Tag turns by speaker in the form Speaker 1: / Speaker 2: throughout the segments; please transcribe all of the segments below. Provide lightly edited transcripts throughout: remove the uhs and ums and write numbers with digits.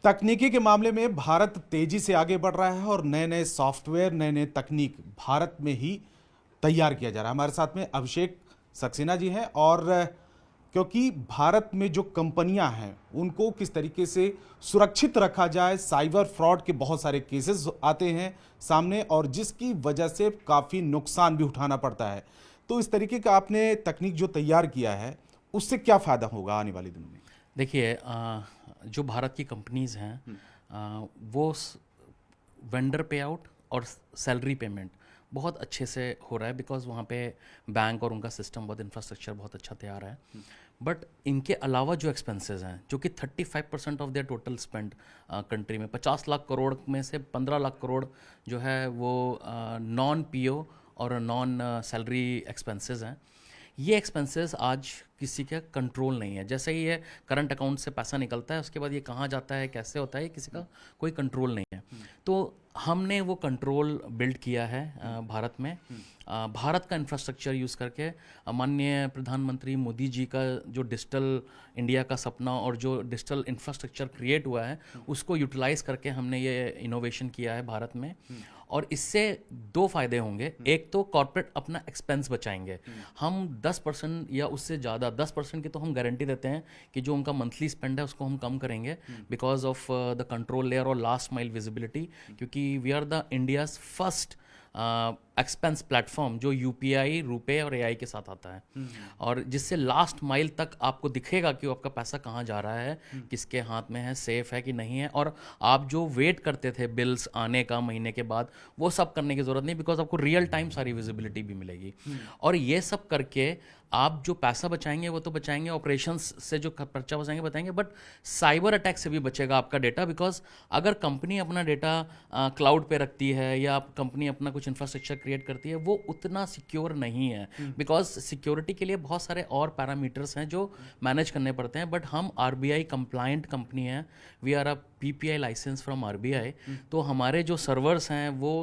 Speaker 1: तकनीकी के मामले में भारत तेजी से आगे बढ़ रहा है और नए नए सॉफ्टवेयर, नए नए तकनीक भारत में ही तैयार किया जा रहा है। हमारे साथ में अभिषेक सक्सेना जी हैं और क्योंकि भारत में जो कंपनियां हैं उनको किस तरीके से सुरक्षित रखा जाए, साइबर फ्रॉड के बहुत सारे केसेस आते हैं सामने और जिसकी वजह से काफ़ी नुकसान भी उठाना पड़ता है। तो इस तरीके का आपने तकनीक जो तैयार किया है उससे क्या फ़ायदा होगा आने वाले दिनों में?
Speaker 2: देखिए, जो भारत की कंपनीज़ हैं वो वेंडर पे आउट और सैलरी पेमेंट बहुत अच्छे से हो रहा है, बिकॉज वहाँ पे बैंक और उनका सिस्टम बहुत, इंफ्रास्ट्रक्चर बहुत अच्छा तैयार है। बट इनके अलावा जो एक्सपेंसेस हैं, जो कि 35% of their total spend country में, 50 लाख करोड़ में से 15 लाख करोड़ जो है वो नॉन पीओ और नॉन सैलरी एक्सपेंसेस हैं। ये एक्सपेंसेस आज किसी का कंट्रोल नहीं है। जैसे ही ये करंट अकाउंट से पैसा निकलता है, उसके बाद ये कहाँ जाता है, कैसे होता है, किसी का कोई कंट्रोल नहीं है। तो हमने वो कंट्रोल बिल्ड किया है भारत में। भारत का इंफ्रास्ट्रक्चर यूज़ करके माननीय प्रधानमंत्री मोदी जी का जो डिजिटल इंडिया का सपना और जो डिजिटल इंफ्रास्ट्रक्चर क्रिएट हुआ है उसको यूटिलाइज करके हमने ये इनोवेशन किया है भारत में। और इससे दो फायदे होंगे। एक तो कॉर्पोरेट अपना एक्सपेंस बचाएंगे। हम 10% या उससे ज़्यादा 10% की तो हम गारंटी देते हैं कि जो उनका मंथली स्पेंड है उसको हम कम करेंगे because of the control layer और लास्ट माइल विजिबिलिटी, क्योंकि we are the India's first expense platform जो यूपीआई, रुपे और एआई के साथ आता है और जिससे लास्ट माइल तक आपको दिखेगा कि आपका पैसा कहाँ जा रहा है, किसके हाथ में है, सेफ है कि नहीं है। और आप जो वेट करते थे बिल्स आने का महीने के बाद, वो सब करने की ज़रूरत नहीं, बिकॉज आपको रियल टाइम सारी विजिबिलिटी भी मिलेगी। और ये सब करके आप जो पैसा बचाएंगे वो तो बचाएंगे, ऑपरेशंस से जो खर्चा बचाएंगे बताएंगे, बट साइबर अटैक से भी बचेगा आपका डेटा। बिकॉज अगर कंपनी अपना डेटा क्लाउड पे रखती है या कंपनी अपना कुछ इंफ्रास्ट्रक्चर क्रिएट करती है, वो उतना सिक्योर नहीं है, बिकॉज सिक्योरिटी के लिए बहुत सारे और पैरामीटर्स हैं जो मैनेज करने पड़ते हैं। बट हम आरबीआई कंप्लायंट कंपनी है, we are a PPI licence from RBI. तो हमारे जो सर्वर्स हैं वो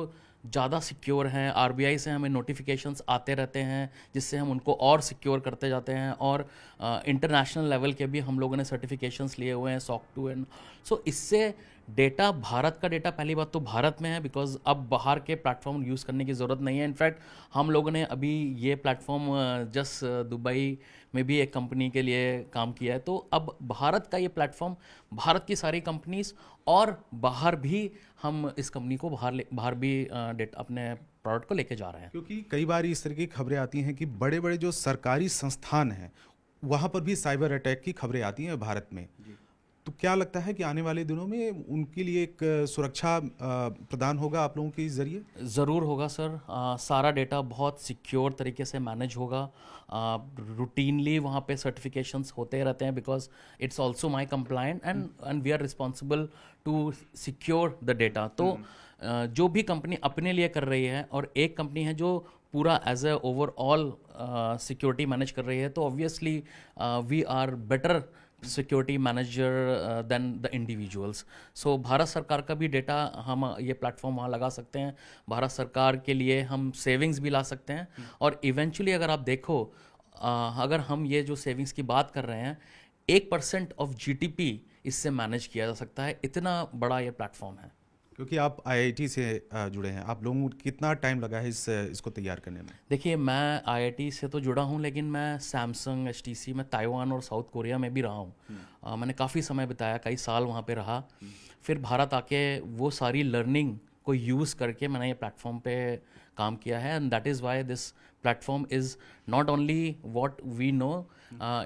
Speaker 2: ज़्यादा सिक्योर हैं। आरबीआई से हमें नोटिफिकेशंस आते रहते हैं जिससे हम उनको और सिक्योर करते जाते हैं। और इंटरनेशनल लेवल के भी हम लोगों ने सर्टिफिकेशंस लिए हुए हैं, सॉक 2 एंड सो। इससे डेटा, भारत का डेटा पहली बात तो भारत में है, बिकॉज अब बाहर के प्लेटफॉर्म यूज़ करने की ज़रूरत नहीं है। इनफैक्ट हम लोगों ने अभी ये प्लेटफॉर्म जस्ट दुबई में भी एक कंपनी के लिए काम किया है। तो अब भारत का ये प्लेटफॉर्म, भारत की सारी कंपनीज और बाहर भी हम इस कंपनी को बाहर भी डेटा, अपने प्रोडक्ट को लेके जा रहे हैं।
Speaker 1: क्योंकि कई बार इस तरह की खबरें आती हैं कि बड़े बड़े जो सरकारी संस्थान हैं वहाँ पर भी साइबर अटैक की खबरें आती हैं भारत में। तो क्या लगता है कि आने वाले दिनों में उनके लिए एक सुरक्षा प्रदान होगा आप लोगों के जरिए?
Speaker 2: ज़रूर होगा सर। सारा डेटा बहुत सिक्योर तरीके से मैनेज होगा। रूटीनली वहाँ पे सर्टिफिकेशंस होते रहते हैं, because it's also my compliant and we are responsible to secure the data. तो जो भी कंपनी अपने लिए कर रही है और एक कंपनी है जो पूरा as a overall security manage कर रही है, तो obviously we are better security manager than the individuals. So Bharat सरकार का भी डेटा हम ये प्लेटफॉर्म वहाँ लगा सकते हैं। भारत सरकार के लिए हम सेविंग्स भी ला सकते हैं। और इवेंचुअली अगर आप देखो, अगर हम ये जो सेविंग्स की बात कर रहे हैं, 1% ऑफ जीडीपी इससे मैनेज किया जा सकता है। इतना बड़ा ये प्लेटफॉर्म है।
Speaker 1: क्योंकि आप आईआईटी से जुड़े हैं, आप लोगों को कितना टाइम लगा है इसको तैयार करने में?
Speaker 2: देखिए, मैं आईआईटी से तो जुड़ा हूँ, लेकिन मैं सैमसंग, एचटीसी में ताइवान और साउथ कोरिया में भी रहा हूँ। मैंने काफ़ी समय बिताया, कई साल वहाँ पे रहा। फिर भारत आके वो सारी लर्निंग को यूज़ करके मैंने ये प्लेटफॉर्म पे काम किया है। And that is why this platform is not only what we know,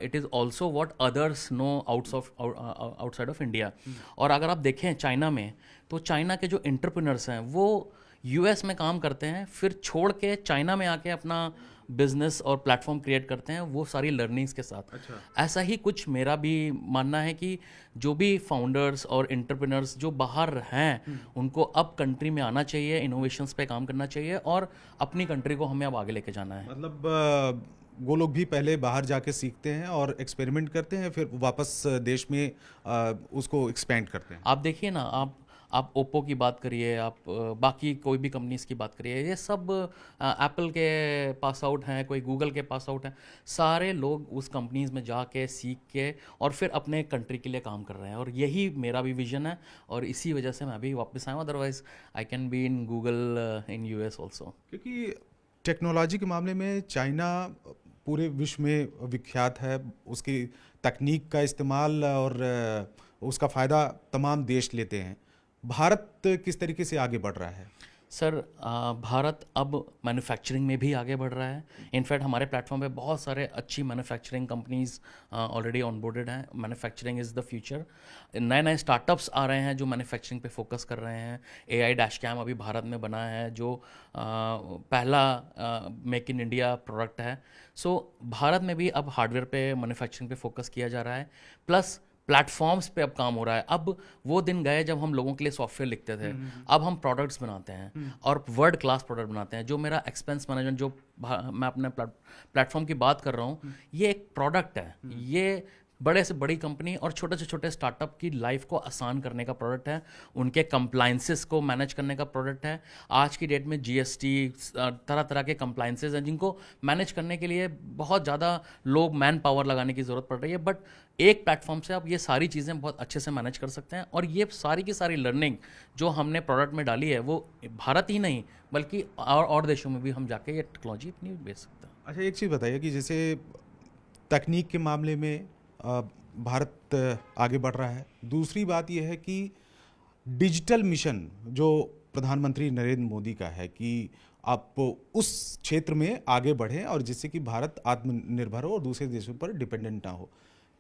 Speaker 2: it is also what others know outside of India. और अगर आप देखें चाइना में, तो चाइना के जो एंटरप्रेन्योर्स हैं वो यूएस में काम करते हैं, फिर छोड़ के चाइना में आके अपना बिजनेस और प्लेटफॉर्म क्रिएट करते हैं, वो सारी लर्निंग्स के साथ।
Speaker 1: अच्छा।
Speaker 2: ऐसा ही कुछ मेरा भी मानना है कि जो भी फाउंडर्स और एंटरप्रेन्योर्स जो बाहर हैं उनको अब कंट्री में आना चाहिए, इनोवेशंस पे काम करना चाहिए और अपनी कंट्री को हमें अब आगे लेके जाना है।
Speaker 1: मतलब वो लोग भी पहले बाहर जाके सीखते हैं और एक्सपेरिमेंट करते हैं, फिर वापस देश में उसको एक्सपेंड करते हैं।
Speaker 2: आप देखिए ना, आप ओप्पो की बात करिए, आप बाकी कोई भी कंपनीज की बात करिए, ये सब एप्पल के पास आउट हैं, कोई गूगल के पास आउट हैं, सारे लोग उस कंपनीज में जाके सीख के और फिर अपने कंट्री के लिए काम कर रहे हैं। और यही मेरा भी विजन है और इसी वजह से मैं भी वापस आया हूँ। Otherwise I can be in Google in US also.
Speaker 1: क्योंकि टेक्नोलॉजी के मामले में चाइना पूरे विश्व में विख्यात है, उसकी तकनीक का इस्तेमाल और उसका फ़ायदा तमाम देश लेते हैं। भारत किस तरीके से आगे बढ़ रहा है?
Speaker 2: सर भारत अब मैन्युफैक्चरिंग में भी आगे बढ़ रहा है। इनफैक्ट हमारे प्लेटफॉर्म पे बहुत सारे अच्छी मैन्युफैक्चरिंग कंपनीज ऑलरेडी ऑनबोर्डेड हैं। Manufacturing is the future. नए नए स्टार्टअप्स आ रहे हैं जो मैन्युफैक्चरिंग पे फोकस कर रहे हैं। AI डैश कैम अभी भारत में बना है जो पहला मेक इन इंडिया प्रोडक्ट है। सो भारत में भी अब हार्डवेयर पे मैन्युफैक्चरिंग पे फोकस किया जा रहा है, प्लस प्लेटफॉर्म्स पे अब काम हो रहा है। अब वो दिन गए जब हम लोगों के लिए सॉफ्टवेयर लिखते थे, अब हम प्रोडक्ट्स बनाते हैं और वर्ल्ड क्लास प्रोडक्ट बनाते हैं। जो मेरा एक्सपेंस मैनेजमेंट, जो मैं अपने प्लेटफॉर्म की बात कर रहा हूँ, ये एक प्रोडक्ट है। ये बड़े से बड़ी कंपनी और छोटे से छोटे स्टार्टअप की लाइफ को आसान करने का प्रोडक्ट है, उनके कंप्लाइंसेस को मैनेज करने का प्रोडक्ट है। आज की डेट में GST तरह तरह के कंप्लाइंसेस हैं जिनको मैनेज करने के लिए बहुत ज़्यादा लोग मैन पावर लगाने की ज़रूरत पड़ रही है, बट एक प्लेटफॉर्म से आप ये सारी चीज़ें बहुत अच्छे से मैनेज कर सकते हैं। और ये सारी की सारी लर्निंग जो हमने प्रोडक्ट में डाली है वो भारत ही नहीं बल्कि और देशों में भी हम जाके ये टेक्नोलॉजी अपनी बेच सकते हैं।
Speaker 1: अच्छा, एक चीज़ बताइए कि जैसे तकनीक के मामले में भारत आगे बढ़ रहा है, दूसरी बात यह है कि डिजिटल मिशन जो प्रधानमंत्री नरेंद्र मोदी का है कि आप उस क्षेत्र में आगे बढ़ें और जिससे कि भारत आत्मनिर्भर हो और दूसरे देशों पर डिपेंडेंट ना हो,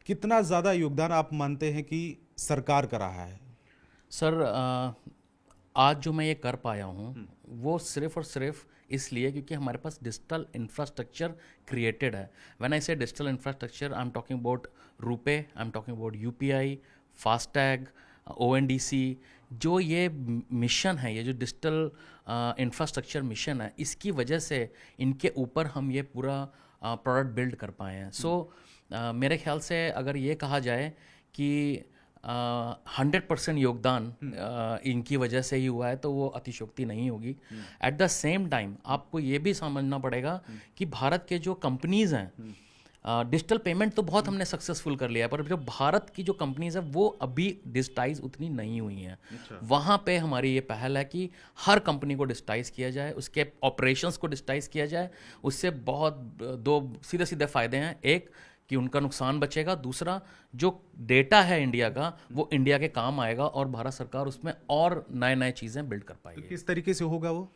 Speaker 1: कितना ज़्यादा योगदान आप मानते हैं कि सरकार का रहा है?
Speaker 2: सर आज जो मैं ये कर पाया हूँ वो सिर्फ और सिर्फ इसलिए क्योंकि हमारे पास डिजिटल इंफ्रास्ट्रक्चर क्रिएटेड है। व्हेन आई से digital infrastructure, I am talking about RuPay, I am talking about UPI, FASTag, ONDC। जो ये मिशन है, ये जो डिजिटल इंफ्रास्ट्रक्चर मिशन है, इसकी वजह से इनके ऊपर हम ये पूरा प्रोडक्ट बिल्ड कर पाए हैं। सो मेरे ख्याल से अगर ये कहा जाए कि 100% योगदान इनकी वजह से ही हुआ है तो वो अतिशयोक्ति नहीं होगी। एट द सेम टाइम आपको ये भी समझना पड़ेगा कि भारत के जो कंपनीज हैं, डिजिटल पेमेंट तो बहुत हमने सक्सेसफुल कर लिया है, पर जो भारत की जो कंपनीज है वो अभी डिजिटाइज उतनी नहीं हुई हैं। वहाँ पे हमारी ये पहल है कि हर कंपनी को डिजिटाइज किया जाए, उसके ऑपरेशंस को डिजिटाइज किया जाए। उससे बहुत दो सीधे सीधे फ़ायदे हैं। एक कि उनका नुकसान बचेगा, दूसरा जो डेटा है इंडिया का वो इंडिया के काम आएगा और भारत सरकार उसमें और नए नए चीज़ें बिल्ड कर पाएगी।
Speaker 1: किस तरीके से होगा वो?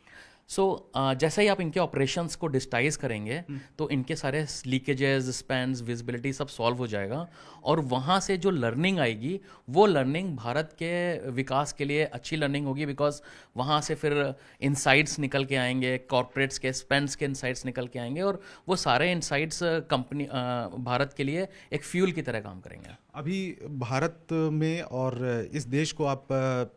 Speaker 2: जैसे ही आप इनके ऑपरेशंस को डिजिटाइज करेंगे तो इनके सारे लीकेजेस, स्पैन्स, विजिबिलिटी सब सॉल्व हो जाएगा और वहाँ से जो लर्निंग आएगी वो लर्निंग भारत के विकास के लिए अच्छी लर्निंग होगी, बिकॉज वहाँ से फिर इनसाइट्स निकल के आएंगे, कॉर्पोरेट्स के स्पेंड्स के इनसाइट्स निकल के आएंगे और वो सारे इनसाइट्स कंपनी भारत के लिए एक फ्यूल की तरह काम करेंगे।
Speaker 1: अभी भारत में और इस देश को आप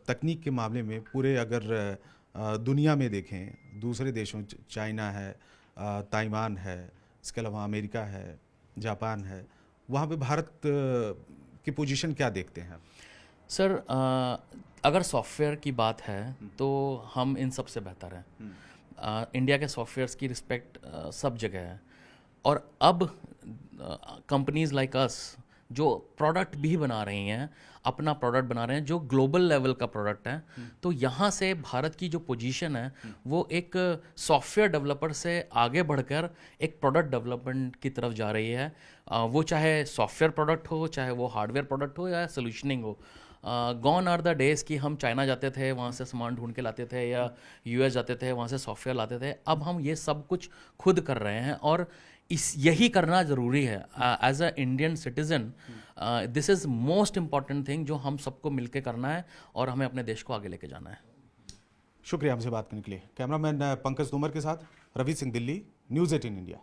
Speaker 1: तकनीक के मामले में पूरे अगर दुनिया में देखें, दूसरे देशों, चाइना है, ताइवान है, इसके अलावा अमेरिका है, जापान है, वहाँ पे भारत की पोजीशन क्या देखते हैं?
Speaker 2: सर अगर सॉफ्टवेयर की बात है तो हम इन सब से बेहतर हैं। इंडिया के सॉफ्टवेयर्स की रिस्पेक्ट सब जगह है और अब कंपनीज लाइक अस जो प्रोडक्ट भी बना रही हैं, अपना प्रोडक्ट बना रहे हैं जो ग्लोबल लेवल का प्रोडक्ट है, तो यहाँ से भारत की जो पोजीशन है वो एक सॉफ्टवेयर डेवलपर से आगे बढ़कर एक प्रोडक्ट डेवलपमेंट की तरफ जा रही है। वो चाहे सॉफ्टवेयर प्रोडक्ट हो, चाहे वो हार्डवेयर प्रोडक्ट हो या सोल्यूशनिंग हो। गॉन आर द डेज कि हम चाइना जाते थे, वहाँ से सामान ढूंढ के लाते थे, या US जाते थे, वहाँ से सॉफ्टवेयर लाते थे। अब हम ये सब कुछ खुद कर रहे हैं और यही करना ज़रूरी है। As a Indian citizen this is most important thing जो हम सबको मिलकर करना है और हमें अपने देश को आगे लेके जाना है।
Speaker 1: शुक्रिया हमसे बात करने के लिए। कैमरामैन पंकज तोमर के साथ रवि सिंह, दिल्ली, न्यूज़ 18 इंडिया।